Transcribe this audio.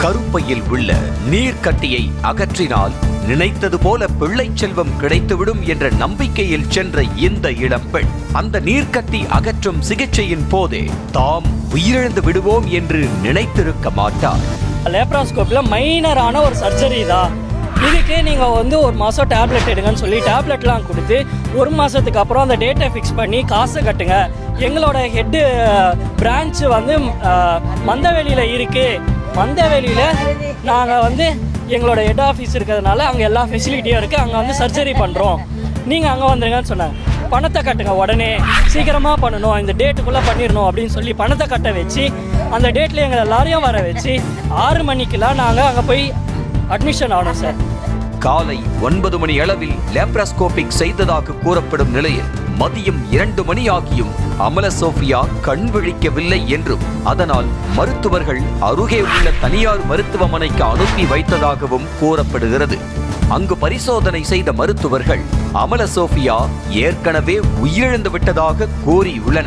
கருப்பையில் உள்ள நீர்க்கட்டியை அகற்றினால் நினைத்தது போல பிள்ளை செல்வம் கிடைத்துவிடும் என்ற நம்பிக்கையில் சென்ற இந்த இளம்பெண் அந்த நீர்க்கட்டி அகற்றும் சிகிச்சையின் போதே தாம் உயிரிழந்து விடுவோம் என்று நினைத்திருக்க மாட்டார். லேப்ராஸ்கோப்ல மைனரான ஒரு சர்ஜரி தான். இதுக்கு நீங்கள் ஒரு மாதம் டேப்லெட் எடுங்கன்னு சொல்லி டேப்லெட்லாம் கொடுத்து 1 மாதத்துக்கு அப்புறம் அந்த டேட்டை ஃபிக்ஸ் பண்ணி காசை கட்டுங்க. எங்களோட ஹெட்டு பிரான்ச்சு மந்தவெளியில் இருக்குது. மந்தவெளியில் நாங்கள் எங்களோட ஹெட் ஆஃபீஸ் இருக்கிறதுனால அங்கே எல்லா ஃபெசிலிட்டியும் இருக்குது. அங்கே சர்ஜரி பண்ணுறோம், நீங்கள் அங்கே வந்துருங்கன்னு சொன்னாங்க. பணத்தை கட்டுங்க, உடனே சீக்கிரமாக பண்ணணும், இந்த டேட்டுக்குள்ளே பண்ணிடணும் அப்படின்னு சொல்லி பணத்தை கட்ட வச்சு அந்த டேட்டில் எங்களை எல்லாரையும் வர வச்சு 6 மணிக்கெல்லாம் நாங்கள் அங்கே போய் அட்மிஷன் ஆனோம் சார். காலை 9 மணி அளவில் லேப்ராஸ்கோபிக் செய்ததாக கூறப்படும் நிலையில் மதியம் 2 மணி ஆகியும் அமல சோஃபியா கண் விழிக்கவில்லை என்றும் அதனால் மருத்துவர்கள் அருகே உள்ள தனியார் மருத்துவமனைக்கு அனுப்பி வைத்ததாகவும் கூறப்படுகிறது. அங்கு பரிசோதனை செய்த மருத்துவர்கள் அமல சோஃபியா ஏற்கனவே உயிரிழந்து விட்டதாக கூறியுள்ளனர்.